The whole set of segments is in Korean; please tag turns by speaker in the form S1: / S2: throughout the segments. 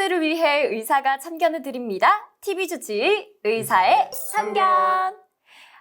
S1: 뉴스를 위해 의사가 참견을 드립니다. TV 주치 의사의 참견.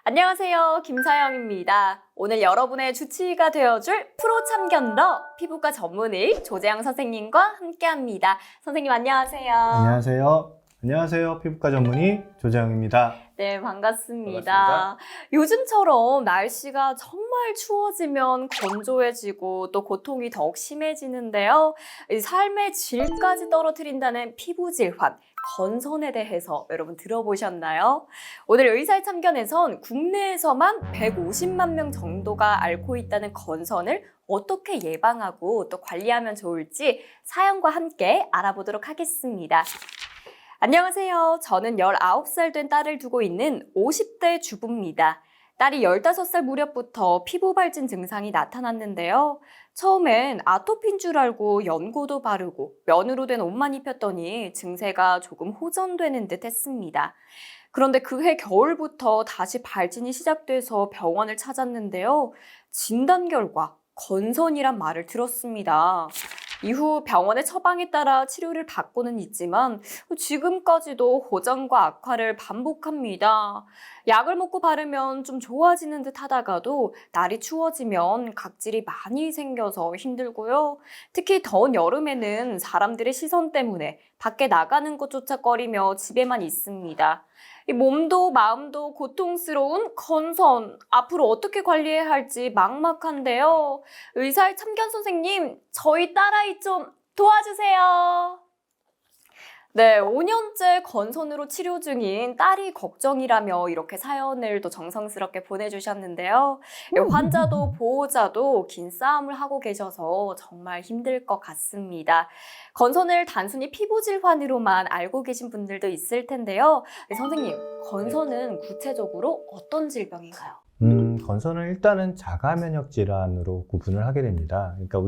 S1: 안녕하세요. 김사영입니다. 오늘 여러분의 주치의가 되어줄 프로 참견러 피부과 전문의 조재영 선생님과 함께합니다. 선생님 안녕하세요.
S2: 안녕하세요. 안녕하세요. 피부과 전문의 조재영입니다.
S1: 네, 반갑습니다. 요즘처럼 날씨가 정말 추워지면 건조해지고 또 고통이 더욱 심해지는데요. 이 삶의 질까지 떨어뜨린다는 피부 질환, 건선에 대해서 여러분 들어보셨나요? 오늘 의사의 참견에선 국내에서만 150만 명 정도가 앓고 있다는 건선을 어떻게 예방하고 또 관리하면 좋을지 사연과 함께 알아보도록 하겠습니다. 안녕하세요. 저는 19살 된 딸을 두고 있는 50대 주부입니다. 딸이 15살 무렵부터 피부 발진 증상이 나타났는데요. 처음엔 아토피인 줄 알고 연고도 바르고 면으로 된 옷만 입혔더니 증세가 조금 호전되는 듯 했습니다. 그런데 그해 겨울부터 다시 발진이 시작돼서 병원을 찾았는데요. 진단 결과 건선이란 말을 들었습니다. 이후 병원의 처방에 따라 치료를 받고는 있지만 지금까지도 호전과 악화를 반복합니다. 약을 먹고 바르면 좀 좋아지는 듯 하다가도 날이 추워지면 각질이 많이 생겨서 힘들고요. 특히 더운 여름에는 사람들의 시선 때문에 밖에 나가는 것조차 꺼리며 집에만 있습니다. 몸도 마음도 고통스러운 건선, 앞으로 어떻게 관리해야 할지 막막한데요. 의사의 참견 선생님, 저희 딸아이 좀 도와주세요. 네, 5년째 건선으로 치료 중인 딸이 걱정이라며 이렇게 사연을 또 정성스럽게 보내주셨는데요. 환자도 보호자도 긴 싸움을 하고 계셔서 정말 힘들 것 같습니다. 건선을 단순히 피부 질환으로만 알고 계신 분들도 있을 텐데요. 네, 선생님, 건선은 구체적으로 어떤 질병인가요?
S2: 건선은 일단은 자가 면역 질환으로 구분을 하게 됩니다. 그러니까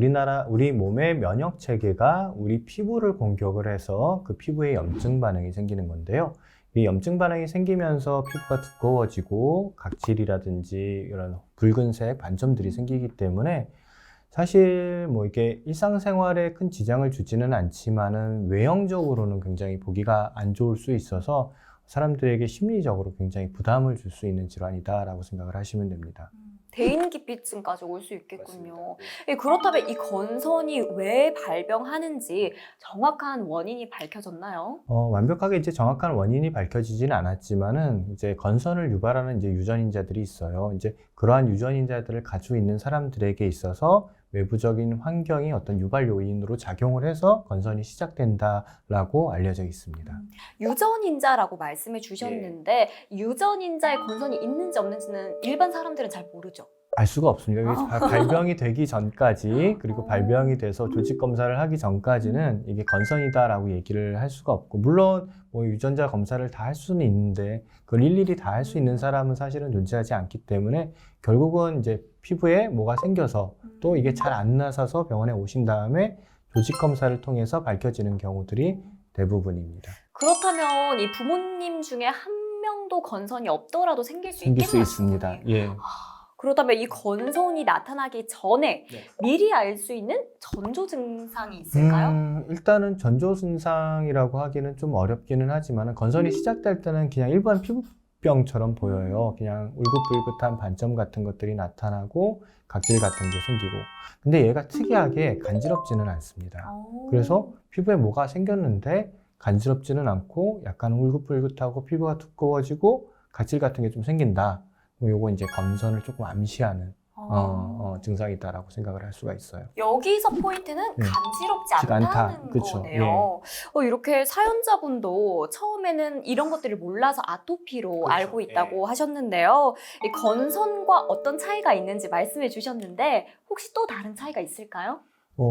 S2: 우리 몸의 면역 체계가 우리 피부를 공격을 해서 그 피부에 염증 반응이 생기는 건데요. 이 염증 반응이 생기면서 피부가 두꺼워지고 각질이라든지 이런 붉은색 반점들이 생기기 때문에 사실 이게 일상생활에 큰 지장을 주지는 않지만은 외형적으로는 굉장히 보기가 안 좋을 수 있어서 사람들에게 심리적으로 굉장히 부담을 줄 수 있는 질환이다라고 생각을 하시면 됩니다.
S1: 대인기피증까지 올 수 있겠군요. 그렇다면 이 건선이 왜 발병하는지 정확한 원인이 밝혀졌나요?
S2: 완벽하게 이제 정확한 원인이 밝혀지지는 않았지만은 이제 건선을 유발하는 이제 유전인자들이 있어요. 이제 그러한 유전인자들을 가지고 있는 사람들에게 있어서 외부적인 환경이 어떤 유발 요인으로 작용을 해서 건선이 시작된다라고 알려져 있습니다.
S1: 유전인자라고 말씀해 주셨는데 유전인자에 건선이 있는지 없는지는 일반 사람들은 잘 모르죠.
S2: 알 수가 없습니다. 발병이 되기 전까지 그리고 발병이 돼서 조직 검사를 하기 전까지는 이게 건선이다라고 얘기를 할 수가 없고, 물론 유전자 검사를 다 할 수는 있는데 그걸 일일이 다 할 수 있는 사람은 사실은 존재하지 않기 때문에 결국은 이제 피부에 뭐가 생겨서 또 이게 잘 안 나서서 병원에 오신 다음에 조직 검사를 통해서 밝혀지는 경우들이 대부분입니다.
S1: 그렇다면 이 부모님 중에 한 명도 건선이 없더라도 생길 수
S2: 있습니다. 예.
S1: 그렇다면 이 건선이 나타나기 전에 미리 알 수 있는 전조 증상이 있을까요?
S2: 일단은 전조 증상이라고 하기는 좀 어렵기는 하지만 건선이 시작될 때는 그냥 일반 피부병처럼 보여요. 그냥 울긋불긋한 반점 같은 것들이 나타나고 각질 같은 게 생기고, 근데 얘가 특이하게 간지럽지는 않습니다. 그래서 피부에 뭐가 생겼는데 간지럽지는 않고 약간 울긋불긋하고 피부가 두꺼워지고 각질 같은 게 좀 생긴다. 요거 이제 건선을 조금 암시하는 증상이다라고 생각을 할 수가 있어요.
S1: 여기서 포인트는 간지럽지 않다는
S2: 그쵸.
S1: 거네요. 이렇게 사연자분도 처음에는 이런 것들을 몰라서 아토피로 알고 있다고 하셨는데요. 이 건선과 어떤 차이가 있는지 말씀해 주셨는데 혹시 또 다른 차이가 있을까요?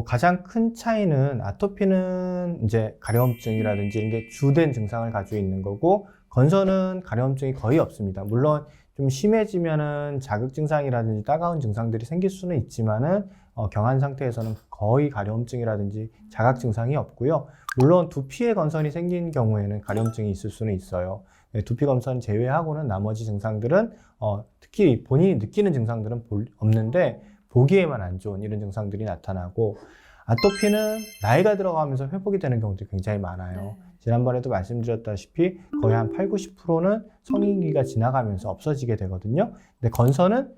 S2: 가장 큰 차이는 아토피는 이제 가려움증이라든지 이런 게 주된 증상을 가지고 있는 거고, 건선은 가려움증이 거의 없습니다. 물론 좀 심해지면은 자극 증상이라든지 따가운 증상들이 생길 수는 있지만은 경한 상태에서는 거의 가려움증이라든지 자각 증상이 없고요. 물론 두피에 건선이 생긴 경우에는 가려움증이 있을 수는 있어요. 두피 건선 제외하고는 나머지 증상들은 특히 본인이 느끼는 증상들은 없는데 보기에만 안 좋은 이런 증상들이 나타나고, 아토피는 나이가 들어가면서 회복이 되는 경우도 굉장히 많아요.
S1: 네.
S2: 지난번에도 말씀드렸다시피 거의 한 80~90%는 성인기가 지나가면서 없어지게 되거든요. 근데 건선은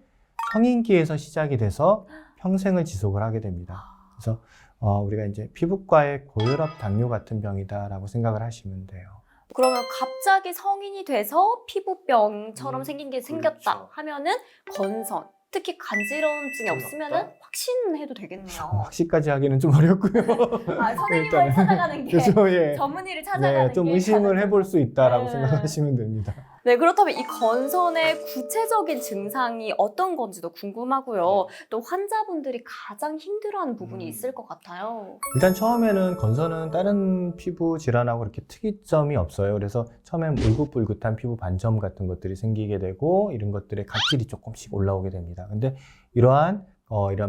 S2: 성인기에서 시작이 돼서 평생을 지속을 하게 됩니다. 그래서 우리가 이제 피부과의 고혈압, 당뇨 같은 병이다라고 생각을 하시면 돼요.
S1: 그러면 갑자기 성인이 돼서 피부병처럼 생긴 게 생겼다
S2: 그렇죠.
S1: 하면은 건선, 특히 간지러움증이 없으면은 확신해도 되겠네요.
S2: 확시까지 하기는 좀 어렵고요.
S1: 선생님을
S2: 일단은.
S1: 찾아가는 게
S2: 그래서 예.
S1: 전문의를 찾아가는
S2: 네, 좀
S1: 게
S2: 의심을
S1: 가장
S2: 해볼 수 있다라고
S1: 네.
S2: 생각하시면 됩니다.
S1: 네, 그렇다면 이 건선의 구체적인 증상이 어떤 건지도 궁금하고요. 또 환자분들이 가장 힘들어하는 부분이 있을 것 같아요.
S2: 일단 처음에는 건선은 다른 피부 질환하고 이렇게 특이점이 없어요. 그래서 처음엔 울긋불긋한 피부 반점 같은 것들이 생기게 되고 이런 것들의 각질이 조금씩 올라오게 됩니다. 근데 이러한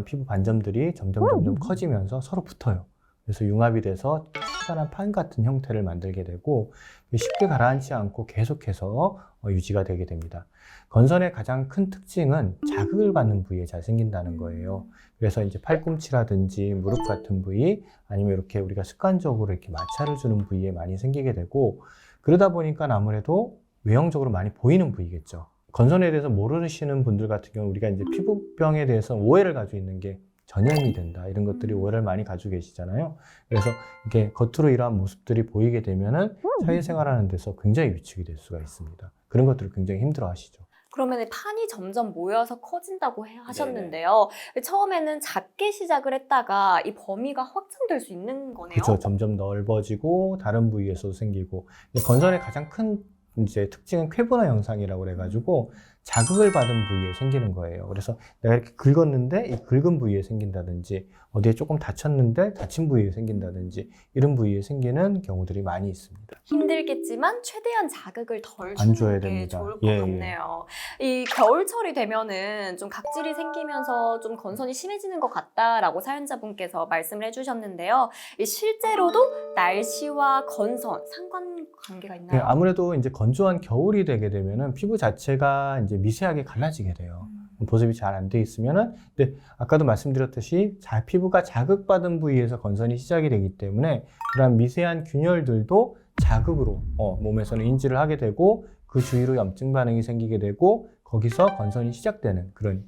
S2: 피부 반점들이 점점 커지면서 서로 붙어요. 그래서 융합이 돼서 커다란 판 같은 형태를 만들게 되고 쉽게 가라앉지 않고 계속해서 유지가 되게 됩니다. 건선의 가장 큰 특징은 자극을 받는 부위에 잘 생긴다는 거예요. 그래서 이제 팔꿈치라든지 무릎 같은 부위 아니면 이렇게 우리가 습관적으로 이렇게 마찰을 주는 부위에 많이 생기게 되고 그러다 보니까 아무래도 외형적으로 많이 보이는 부위겠죠. 건선에 대해서 모르시는 분들 같은 경우 우리가 이제 피부병에 대해서 오해를 가지고 있는 게 전염이 된다 이런 것들이 오해를 많이 가지고 계시잖아요. 그래서 이게 겉으로 이러한 모습들이 보이게 되면은 사회생활하는 데서 굉장히 위축이 될 수가 있습니다. 그런 것들을 굉장히 힘들어하시죠.
S1: 그러면 판이 점점 모여서 커진다고 하셨는데요. 처음에는 작게 시작을 했다가 이 범위가 확장될 수 있는 거네요.
S2: 그렇죠. 점점 넓어지고 다른 부위에서도 생기고 건선의 가장 큰 이제 특징은 쾌분화 현상이라고 그래가지고 자극을 받은 부위에 생기는 거예요. 그래서 내가 이렇게 긁었는데 이 긁은 부위에 생긴다든지 어디에 조금 다쳤는데 다친 부위에 생긴다든지 이런 부위에 생기는 경우들이 많이 있습니다.
S1: 힘들겠지만 최대한 자극을 덜
S2: 안
S1: 주는
S2: 줘야
S1: 게
S2: 됩니다.
S1: 좋을 것
S2: 예,
S1: 같네요. 이 겨울철이 되면은 좀 각질이 생기면서 좀 건선이 심해지는 것 같다라고 사연자분께서 말씀을 해주셨는데요. 실제로도 날씨와 건선 상관관계가
S2: 네,
S1: 있나요?
S2: 아무래도 이제 건조한 겨울이 되게 되면은 피부 자체가 이제 미세하게 갈라지게 돼요. 보습이 잘 안 돼 있으면은, 근데 아까도 말씀드렸듯이 피부가 자극받은 부위에서 건선이 시작이 되기 때문에 그런 미세한 균열들도 자극으로 몸에서는 인지를 하게 되고 그 주위로 염증 반응이 생기게 되고 거기서 건선이 시작되는 그런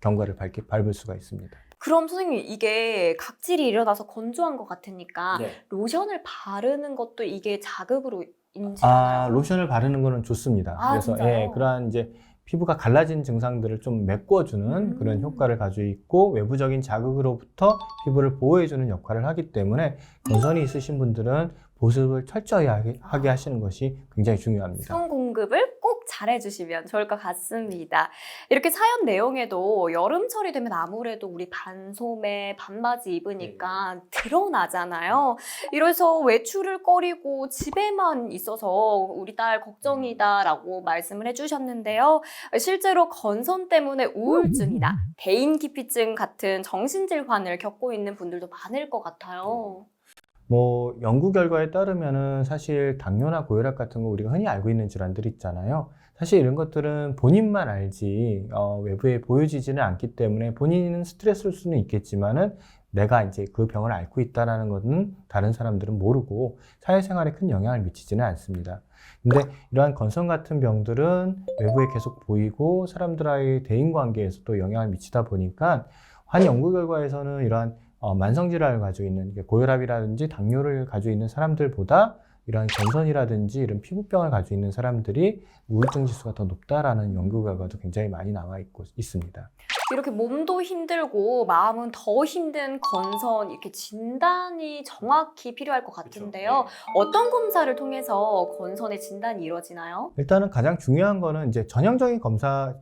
S2: 경과를 밟을 수가 있습니다.
S1: 그럼 선생님 이게 각질이 일어나서 건조한 것 같으니까 로션을 바르는 것도 이게 자극으로 인지하나요?
S2: 로션을 바르는 거는 좋습니다. 그래서
S1: 진짜요?
S2: 그러한 이제 피부가 갈라진 증상들을 좀 메꿔주는 그런 효과를 가지고 있고 외부적인 자극으로부터 피부를 보호해주는 역할을 하기 때문에 건선이 있으신 분들은 보습을 철저히 하게 하시는 것이 굉장히 중요합니다.
S1: 수분 공급을 꼭 잘해주시면 좋을 것 같습니다. 이렇게 사연 내용에도 여름철이 되면 아무래도 우리 반소매, 반바지 입으니까 드러나잖아요. 이래서 외출을 꺼리고 집에만 있어서 우리 딸 걱정이다라고 말씀을 해주셨는데요. 실제로 건선 때문에 우울증이나 대인기피증 같은 정신질환을 겪고 있는 분들도 많을 것 같아요.
S2: 연구 결과에 따르면은 사실 당뇨나 고혈압 같은 거 우리가 흔히 알고 있는 질환들 있잖아요. 사실 이런 것들은 본인만 알지 외부에 보여지지는 않기 때문에 본인은 스트레스일 수는 있겠지만은 내가 이제 그 병을 앓고 있다라는 것은 다른 사람들은 모르고 사회생활에 큰 영향을 미치지는 않습니다. 근데 이러한 건선 같은 병들은 외부에 계속 보이고 사람들과의 대인관계에서 또 영향을 미치다 보니까 한 연구 결과에서는 이러한 만성질환을 가지고 있는 고혈압이라든지 당뇨를 가지고 있는 사람들보다 이런 건선이라든지 이런 피부병을 가지고 있는 사람들이 우울증 지수가 더 높다라는 연구 결과도 굉장히 많이 나와 있습니다.
S1: 이렇게 몸도 힘들고 마음은 더 힘든 건선 이렇게 진단이 정확히 필요할 것 같은데요. 어떤 검사를 통해서 건선의 진단이 이루어지나요?
S2: 일단은 가장 중요한 거는 이제 전형적인 검사,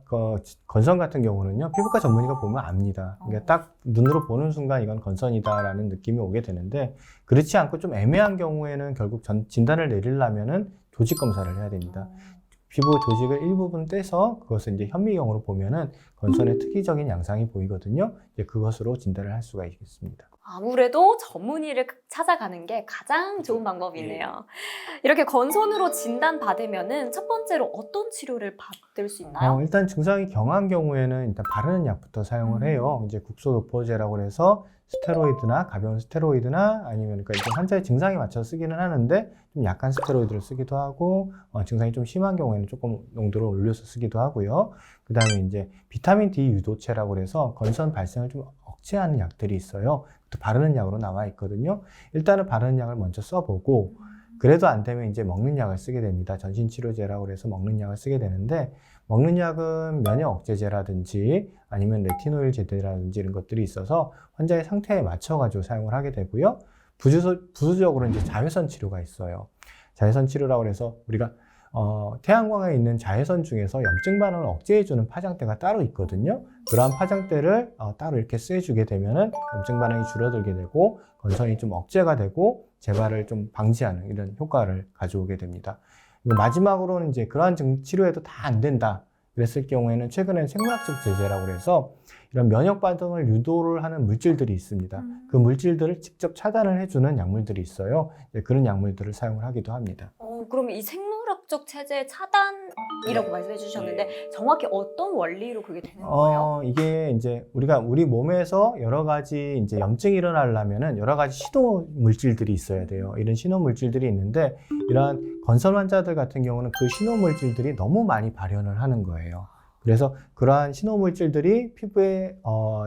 S2: 건선 같은 경우는요, 피부과 전문의가 보면 압니다. 그러니까 딱 눈으로 보는 순간 이건 건선이다라는 느낌이 오게 되는데, 그렇지 않고 좀 애매한 경우에는 결국 진단을 내리려면은 조직 검사를 해야 됩니다. 피부 조직을 일부분 떼서 그것을 이제 현미경으로 보면은 건선의 특이적인 양상이 보이거든요. 이제 그것으로 진단을 할 수가 있겠습니다.
S1: 아무래도 전문의를 찾아가는 게 가장 좋은 방법이네요. 이렇게 건선으로 진단받으면은 첫 번째로 어떤 치료를 받을 수 있나요?
S2: 일단 증상이 경한 경우에는 일단 바르는 약부터 사용을 해요. 이제 국소도포제라고 해서 스테로이드나 가벼운 스테로이드나 아니면 그러니까 이제 환자의 증상에 맞춰서 쓰기는 하는데 좀 약한 스테로이드를 쓰기도 하고 증상이 좀 심한 경우에는 조금 농도를 올려서 쓰기도 하고요. 그다음에 이제 비타민 D 유도체라고 해서 건선 발생을 좀 억제하는 약들이 있어요. 또 바르는 약으로 나와 있거든요. 일단은 바르는 약을 먼저 써보고 그래도 안 되면 이제 먹는 약을 쓰게 됩니다. 전신치료제라고 해서 먹는 약을 쓰게 되는데 먹는 약은 면역 억제제라든지 아니면 레티노일 제제라든지 이런 것들이 있어서 환자의 상태에 맞춰가지고 사용을 하게 되고요. 부수적으로 이제 자외선 치료가 있어요. 자외선 치료라고 해서 우리가 태양광에 있는 자외선 중에서 염증 반응을 억제해주는 파장대가 따로 있거든요. 그러한 파장대를 따로 이렇게 쐬주게 되면은 염증 반응이 줄어들게 되고 건선이 좀 억제가 되고 재발을 좀 방지하는 이런 효과를 가져오게 됩니다. 마지막으로는 이제 그러한 치료에도 다 안 된다. 그랬을 경우에는 최근에 생물학적 제제라고 해서 이런 면역 반응을 유도를 하는 물질들이 있습니다. 그 물질들을 직접 차단을 해주는 약물들이 있어요. 그런 약물들을 사용을 하기도 합니다.
S1: 그럼 이 생물학적 체제 차단이라고 말씀해 주셨는데 정확히 어떤 원리로 그게 되는 거예요?
S2: 이게 이제 우리 몸에서 여러 가지 이제 염증이 일어나려면은 여러 가지 신호 물질들이 있어야 돼요. 이런 신호 물질들이 있는데 이러한 건선 환자들 같은 경우는 그 신호 물질들이 너무 많이 발현을 하는 거예요. 그래서 그러한 신호 물질들이 피부에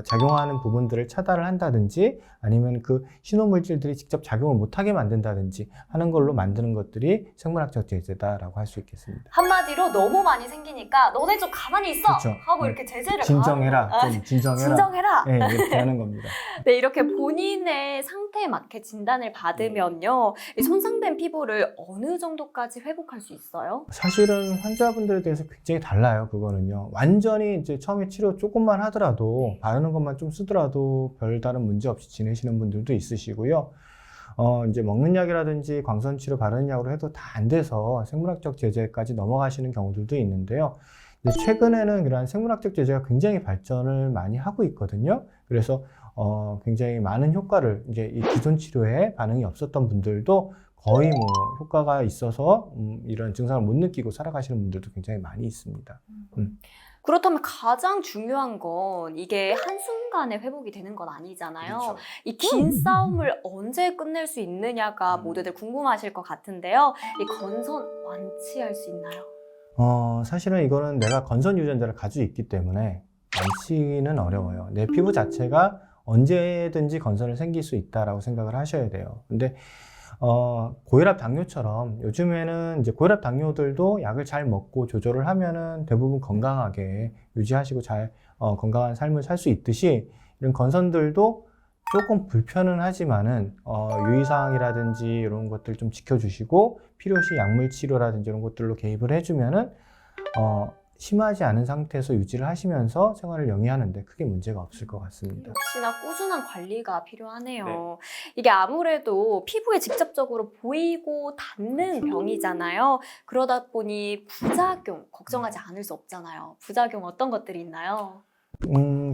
S2: 작용하는 부분들을 차단을 한다든지 아니면 그 신호 물질들이 직접 작용을 못하게 만든다든지 하는 걸로 만드는 것들이 생물학적 제제다라고 할 수 있겠습니다.
S1: 한마디로 너무 많이 생기니까 너네 좀 가만히 있어
S2: 그렇죠.
S1: 하고 이렇게 제재를
S2: 진정해라, 좀 진정해라.
S1: 진정해라.
S2: 네, 이렇게 하는 겁니다.
S1: 네, 이렇게 본인의 상태에 맞게 진단을 받으면요, 이 손상된 피부를 어느 정도까지 회복할 수 있어요?
S2: 사실은 환자분들에 대해서 굉장히 달라요. 그거는요. 완전히 이제 처음에 치료 조금만 하더라도 바르는 것만 좀 쓰더라도 별다른 문제 없이 지내시는 분들도 있으시고요. 이제 먹는 약이라든지 광선 치료 바르는 약으로 해도 다 안 돼서 생물학적 제제까지 넘어가시는 경우들도 있는데요. 최근에는 그런 생물학적 제제가 굉장히 발전을 많이 하고 있거든요. 그래서 굉장히 많은 효과를 이제 이 기존 치료에 반응이 없었던 분들도 거의 뭐 효과가 있어서 이런 증상을 못 느끼고 살아가시는 분들도 굉장히 많이 있습니다.
S1: 그렇다면 가장 중요한 건 이게 한순간에 회복이 되는 건 아니잖아요.
S2: 그렇죠.
S1: 이 긴 싸움을 언제 끝낼 수 있느냐가 모두들 궁금하실 것 같은데요. 이 건선 완치할 수 있나요?
S2: 사실은 이거는 내가 건선 유전자를 가지고 있기 때문에 완치는 어려워요. 내 피부 자체가 언제든지 건선을 생길 수 있다라고 생각을 하셔야 돼요. 근데 고혈압 당뇨처럼 요즘에는 이제 고혈압 당뇨들도 약을 잘 먹고 조절을 하면은 대부분 건강하게 유지하시고 잘 건강한 삶을 살 수 있듯이 이런 건선들도 조금 불편은 하지만은 유의사항이라든지 이런 것들 좀 지켜주시고 필요시 약물 치료라든지 이런 것들로 개입을 해주면은 심하지 않은 상태에서 유지를 하시면서 생활을 영위하는데 크게 문제가 없을 것 같습니다.
S1: 역시나 꾸준한 관리가 필요하네요.
S2: 네.
S1: 이게 아무래도 피부에 직접적으로 보이고 닿는 병이잖아요. 그러다 보니 부작용 걱정하지 않을 수 없잖아요. 부작용 어떤 것들이 있나요?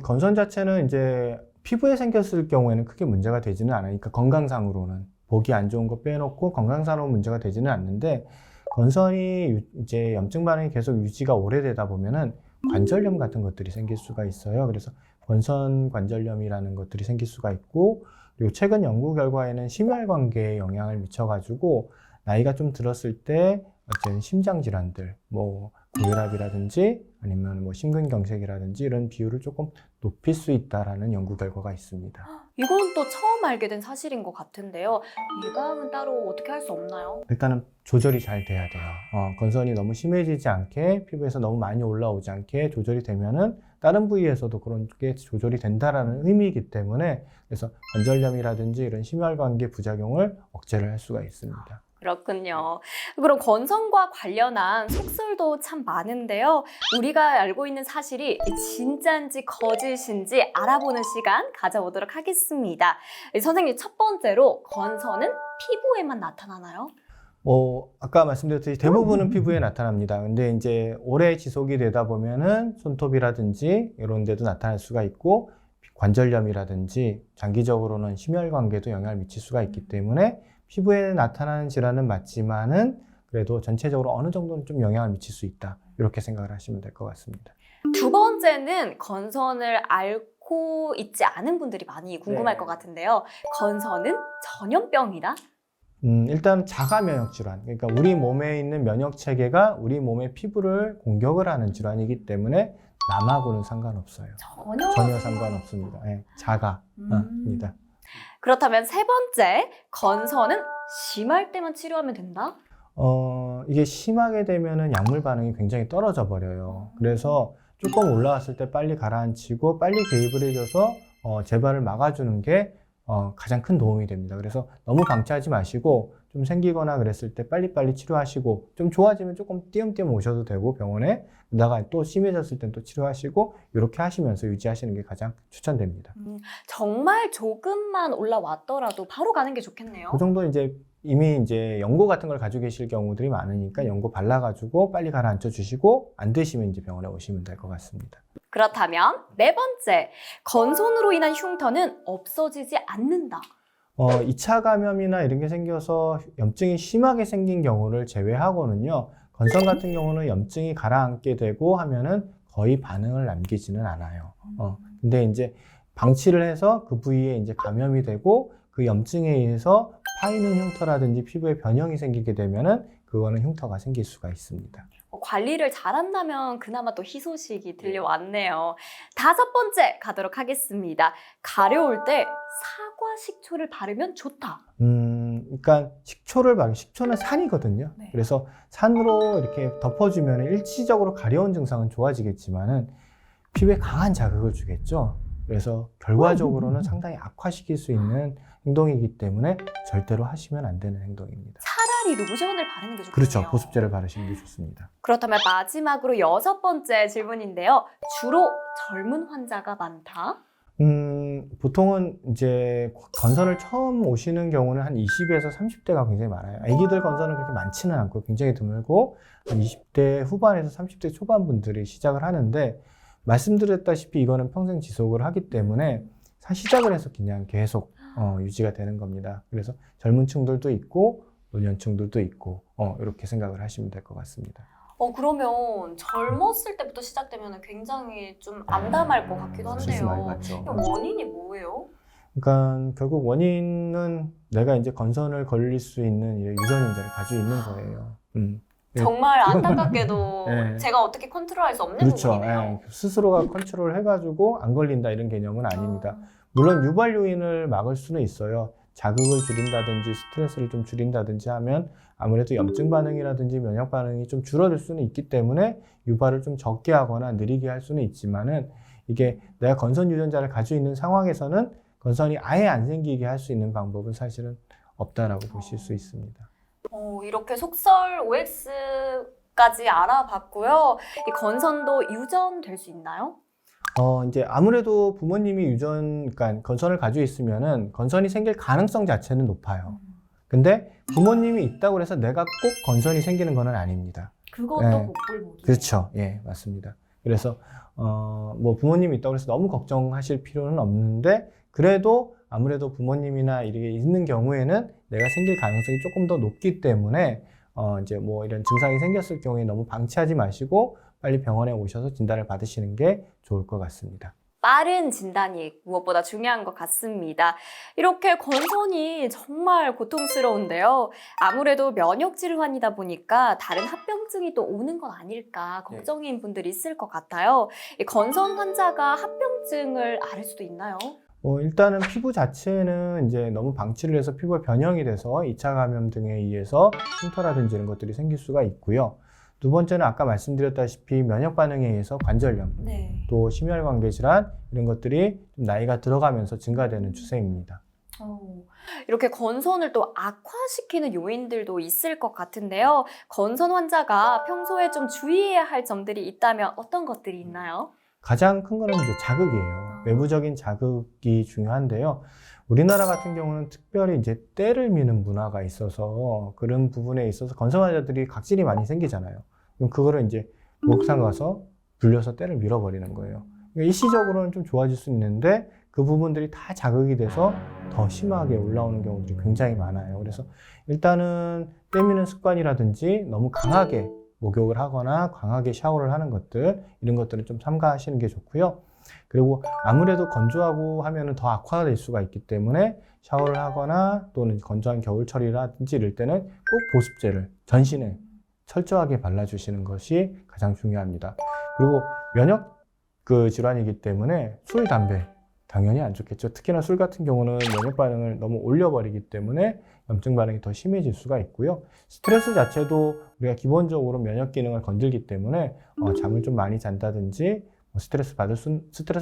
S2: 건선 자체는 이제 피부에 생겼을 경우에는 크게 문제가 되지는 않으니까 건강상으로는 보기 안 좋은 거 빼놓고 건강상으로 문제가 되지는 않는데 건선이 이제 염증 반응이 계속 유지가 오래되다 보면은 관절염 같은 것들이 생길 수가 있어요. 그래서 건선 관절염이라는 것들이 생길 수가 있고 그리고 최근 연구 결과에는 심혈관계에 영향을 미쳐가지고 나이가 좀 들었을 때 어쨌든 심장 질환들, 뭐 고혈압이라든지 아니면 뭐 심근경색이라든지 이런 비율을 조금 높일 수 있다라는 연구 결과가 있습니다.
S1: 이건 또 처음 알게 된 사실인 것 같은데요. 예방은 따로 어떻게 할 수 없나요?
S2: 일단은 조절이 잘 돼야 돼요. 건선이 너무 심해지지 않게 피부에서 너무 많이 올라오지 않게 조절이 되면은 다른 부위에서도 그런 게 조절이 된다라는 의미이기 때문에 그래서 관절염이라든지 이런 심혈관계 부작용을 억제를 할 수가 있습니다.
S1: 그렇군요. 그럼 건선과 관련한 속설도 참 많은데요. 우리가 알고 있는 사실이 진짜인지 거짓인지 알아보는 시간 가져보도록 하겠습니다. 선생님, 첫 번째로 건선은 피부에만 나타나나요?
S2: 아까 말씀드렸듯이 대부분은 피부에 나타납니다. 근데 이제 오래 지속이 되다 보면은 손톱이라든지 이런 데도 나타날 수가 있고 관절염이라든지 장기적으로는 심혈관계도 영향을 미칠 수가 있기 때문에 피부에 나타나는 질환은 맞지만은 그래도 전체적으로 어느 정도는 좀 영향을 미칠 수 있다. 이렇게 생각을 하시면 될 것 같습니다.
S1: 두 번째는 건선을 앓고 있지 않은 분들이 많이 궁금할
S2: 네.
S1: 것 같은데요. 건선은 전염병이다?
S2: 일단 자가 면역 질환. 그러니까 우리 몸에 있는 면역 체계가 우리 몸의 피부를 공격을 하는 질환이기 때문에 남하고는 상관없어요. 전혀 상관없습니다. 네, 자가입니다.
S1: 그렇다면 세 번째, 건선은 심할 때만 치료하면 된다?
S2: 이게 심하게 되면은 약물 반응이 굉장히 떨어져 버려요. 그래서 조금 올라왔을 때 빨리 가라앉히고 빨리 개입을 해줘서 재발을 막아주는 게 가장 큰 도움이 됩니다. 그래서 너무 방치하지 마시고 좀 생기거나 그랬을 때 빨리빨리 치료하시고 좀 좋아지면 조금 띄엄띄엄 오셔도 되고 병원에 그러다가 또 심해졌을 땐 또 치료하시고 이렇게 하시면서 유지하시는 게 가장 추천됩니다.
S1: 정말 조금만 올라왔더라도 바로 가는 게 좋겠네요.
S2: 그 정도 이미 연고 같은 걸 가지고 계실 경우들이 많으니까 연고 발라가지고 빨리 가라앉혀 주시고 안 되시면 병원에 오시면 될 것 같습니다.
S1: 그렇다면 네 번째, 건선으로 인한 흉터는 없어지지 않는다.
S2: 2차 감염이나 이런 게 생겨서 염증이 심하게 생긴 경우를 제외하고는요, 건선 같은 경우는 염증이 가라앉게 되고 하면은 거의 반응을 남기지는 않아요. 근데 방치를 해서 그 부위에 감염이 되고 그 염증에 의해서 파이는 흉터라든지 피부에 변형이 생기게 되면은 그거는 흉터가 생길 수가 있습니다.
S1: 관리를 잘한다면 그나마 또 희소식이 들려왔네요. 다섯 번째 가도록 하겠습니다. 가려울 때 사과 식초를 바르면 좋다.
S2: 그러니까 식초는 산이거든요.
S1: 네.
S2: 그래서 산으로 이렇게 덮어주면 일시적으로 가려운 증상은 좋아지겠지만은 피부에 강한 자극을 주겠죠. 그래서 결과적으로는 상당히 악화시킬 수 있는 행동이기 때문에 절대로 하시면 안 되는 행동입니다.
S1: 차라리 로션을 바르는 게 좋겠네요.
S2: 그렇죠. 보습제를 바르시는 게 좋습니다.
S1: 그렇다면 마지막으로 여섯 번째 질문인데요. 주로 젊은 환자가 많다?
S2: 보통은 건선을 처음 오시는 경우는 한 20에서 30대가 굉장히 많아요. 아기들 건선은 그렇게 많지는 않고 굉장히 드물고 한 20대 후반에서 30대 초반 분들이 시작을 하는데 말씀드렸다시피 이거는 평생 지속을 하기 때문에 시작을 해서 그냥 계속 유지가 되는 겁니다. 그래서 젊은 층들도 있고 노년층들도 있고 이렇게 생각을 하시면 될 것 같습니다.
S1: 그러면 젊었을 때부터 시작되면 굉장히 좀 암담할 것 같기도
S2: 스트레스 많이
S1: 한데요.
S2: 받죠.
S1: 원인이 뭐예요?
S2: 그러니까 결국 원인은 내가 건선을 걸릴 수 있는 유전인자를 가지고 있는 거예요. 네.
S1: 정말 안타깝게도
S2: 네.
S1: 제가 어떻게 컨트롤할 수 없는
S2: 그렇죠.
S1: 부분이네요.
S2: 스스로가 컨트롤 해가지고 안 걸린다 이런 개념은 아닙니다. 물론 유발 요인을 막을 수는 있어요. 자극을 줄인다든지 스트레스를 좀 줄인다든지 하면 아무래도 염증 반응이라든지 면역 반응이 좀 줄어들 수는 있기 때문에 유발을 좀 적게 하거나 느리게 할 수는 있지만은 이게 내가 건선 유전자를 가지고 있는 상황에서는 건선이 아예 안 생기게 할 수 있는 방법은 사실은 없다라고 보실 수 있습니다.
S1: 이렇게 속설 OX까지 알아봤고요. 이 건선도 유전될 수 있나요?
S2: 아무래도 부모님이 그러니까 건선을 가지고 있으면은 건선이 생길 가능성 자체는 높아요. 근데 부모님이 있다고 해서 내가 꼭 건선이 생기는 건 아닙니다.
S1: 그것도
S2: 네.
S1: 복불복이에요.
S2: 그렇죠. 예, 맞습니다. 그래서, 부모님이 있다고 해서 너무 걱정하실 필요는 없는데, 그래도 아무래도 부모님이나 이렇게 있는 경우에는 내가 생길 가능성이 조금 더 높기 때문에, 이런 증상이 생겼을 경우에 너무 방치하지 마시고, 빨리 병원에 오셔서 진단을 받으시는 게 좋을 것 같습니다.
S1: 빠른 진단이 무엇보다 중요한 것 같습니다. 이렇게 건선이 정말 고통스러운데요. 아무래도 면역 질환이다 보니까 다른 합병증이 또 오는 건 아닐까 걱정인 분들이 있을 것 같아요. 이 건선 환자가 합병증을 앓을 수도 있나요?
S2: 일단은 피부 자체는 너무 방치를 해서 피부가 변형이 돼서 2차 감염 등에 의해서 흉터라든지 이런 것들이 생길 수가 있고요. 두 번째는 아까 말씀드렸다시피 면역 반응에 의해서 관절염,
S1: 네.
S2: 또 심혈관계 질환 이런 것들이 좀 나이가 들어가면서 증가되는 추세입니다.
S1: 이렇게 건선을 또 악화시키는 요인들도 있을 것 같은데요. 건선 환자가 평소에 좀 주의해야 할 점들이 있다면 어떤 것들이 있나요?
S2: 가장 큰 거는 자극이에요. 외부적인 자극이 중요한데요. 우리나라 같은 경우는 특별히 때를 미는 문화가 있어서 그런 부분에 있어서 건선 환자들이 각질이 많이 생기잖아요. 그럼 그거를 목욕탕 가서 불려서 때를 밀어버리는 거예요. 그러니까 일시적으로는 좀 좋아질 수 있는데 그 부분들이 다 자극이 돼서 더 심하게 올라오는 경우들이 굉장히 많아요. 그래서 일단은 때미는 습관이라든지 너무 강하게 목욕을 하거나 강하게 샤워를 하는 것들, 이런 것들은 좀 삼가하시는 게 좋고요. 그리고 아무래도 건조하고 하면은 더 악화가 될 수가 있기 때문에 샤워를 하거나 또는 건조한 겨울철이라든지 이럴 때는 꼭 보습제를 전신에 철저하게 발라주시는 것이 가장 중요합니다. 그리고 면역 질환이기 때문에 술, 담배 당연히 안 좋겠죠. 특히나 술 같은 경우는 면역 반응을 너무 올려버리기 때문에 염증 반응이 더 심해질 수가 있고요. 스트레스 자체도 우리가 기본적으로 면역 기능을 건들기 때문에 잠을 좀 많이 잔다든지 스트레스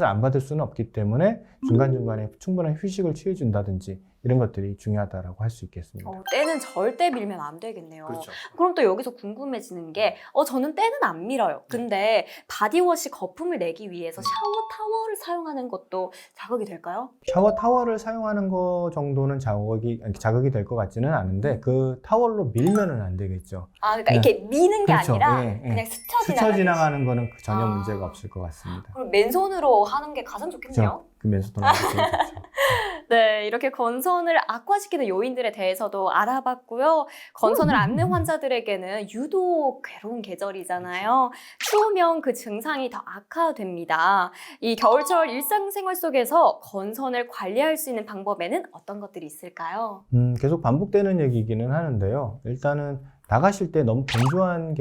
S2: 안 받을 수는 없기 때문에 중간중간에 충분한 휴식을 취해준다든지 이런 것들이 중요하다고 할 수 있겠습니다.
S1: 때는 절대 밀면 안 되겠네요.
S2: 그렇죠.
S1: 그럼 또 여기서 궁금해지는 게 저는 때는 안 밀어요. 근데 바디워시 거품을 내기 위해서 샤워 타월을 사용하는 것도 자극이 될까요?
S2: 샤워 타월을 사용하는 거 정도는 자극이 될 것 같지는 않은데 그 타월로 밀면은 안 되겠죠.
S1: 그러니까
S2: 네.
S1: 이렇게 미는 게
S2: 그렇죠.
S1: 아니라
S2: 예, 예.
S1: 그냥 스쳐
S2: 스쳐
S1: 지나가는.
S2: 지나가는 거는 전혀 문제가 없을 것 같습니다.
S1: 그럼 맨손으로 하는 게 가장 좋겠네요.
S2: 그렇죠. 그 맨손으로 하는 게 제일 좋죠.
S1: 네, 이렇게 건선을 악화시키는 요인들에 대해서도 알아봤고요. 건선을 앓는 환자들에게는 유독 괴로운 계절이잖아요. 추우면 그 증상이 더 악화됩니다. 이 겨울철 일상생활 속에서 건선을 관리할 수 있는 방법에는 어떤 것들이 있을까요?
S2: 계속 반복되는 얘기이기는 하는데요. 일단은 나가실 때 너무 건조한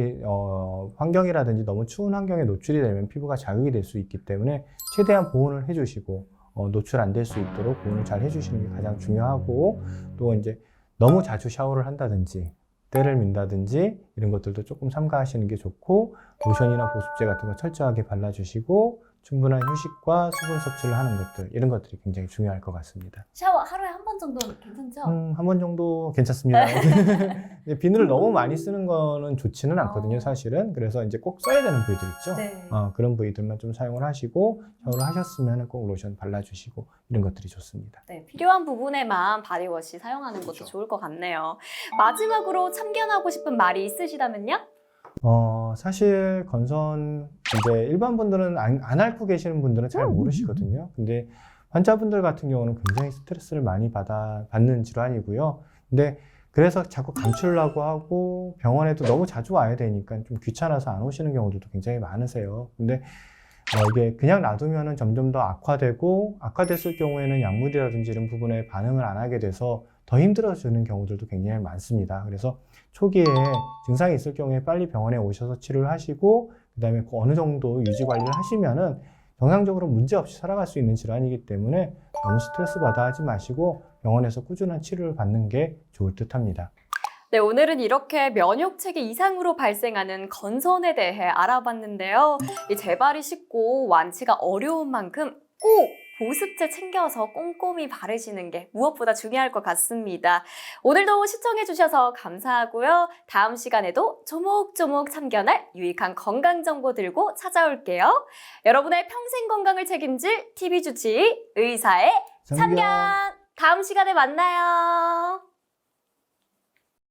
S2: 환경이라든지 너무 추운 환경에 노출이 되면 피부가 자극이 될 수 있기 때문에 최대한 보온을 해주시고 노출 안 될 수 있도록 보온을 잘 해주시는 게 가장 중요하고, 또 이제 너무 자주 샤워를 한다든지 때를 민다든지 이런 것들도 조금 삼가하시는 게 좋고, 로션이나 보습제 같은 거 철저하게 발라주시고 충분한 휴식과 수분 섭취를 하는 것들, 이런 것들이 굉장히 중요할 것 같습니다.
S1: 샤워 하루에 한 번 정도는 괜찮죠?
S2: 한 번 정도 괜찮습니다. 비누를 너무 많이 쓰는 거는 좋지는 않거든요, 사실은. 그래서 이제 꼭 써야 되는 부위들 있죠.
S1: 네.
S2: 그런 부위들만 좀 사용을 하시고, 샤워를 하셨으면 꼭 로션 발라주시고 이런 것들이 좋습니다.
S1: 네, 필요한 부분에만 바디워시 사용하는 것도
S2: 그렇죠.
S1: 좋을 것 같네요. 마지막으로 참견하고 싶은 말이 있으시다면요?
S2: 사실 건선 이제 일반 분들은 안 앓고 계시는 분들은 잘 모르시거든요. 근데 환자분들 같은 경우는 굉장히 스트레스를 많이 받는 질환이고요. 근데 그래서 자꾸 감추려고 하고 병원에도 너무 자주 와야 되니까 좀 귀찮아서 안 오시는 경우들도 굉장히 많으세요. 근데 이게 그냥 놔두면은 점점 더 악화됐을 경우에는 약물이라든지 이런 부분에 반응을 안 하게 돼서 더 힘들어지는 경우들도 굉장히 많습니다. 그래서 초기에 증상이 있을 경우에 빨리 병원에 오셔서 치료를 하시고, 그 다음에 어느 정도 유지 관리를 하시면은 정상적으로 문제 없이 살아갈 수 있는 질환이기 때문에 너무 스트레스 받아 하지 마시고 병원에서 꾸준한 치료를 받는 게 좋을 듯 합니다.
S1: 네, 오늘은 이렇게 면역체계 이상으로 발생하는 건선에 대해 알아봤는데요. 이 재발이 쉽고 완치가 어려운 만큼 꼭 보습제 챙겨서 꼼꼼히 바르시는 게 무엇보다 중요할 것 같습니다. 오늘도 시청해주셔서 감사하고요. 다음 시간에도 조목조목 참견할 유익한 건강정보 들고 찾아올게요. 여러분의 평생 건강을 책임질 TV주치의 의사의 참견! 다음 시간에 만나요.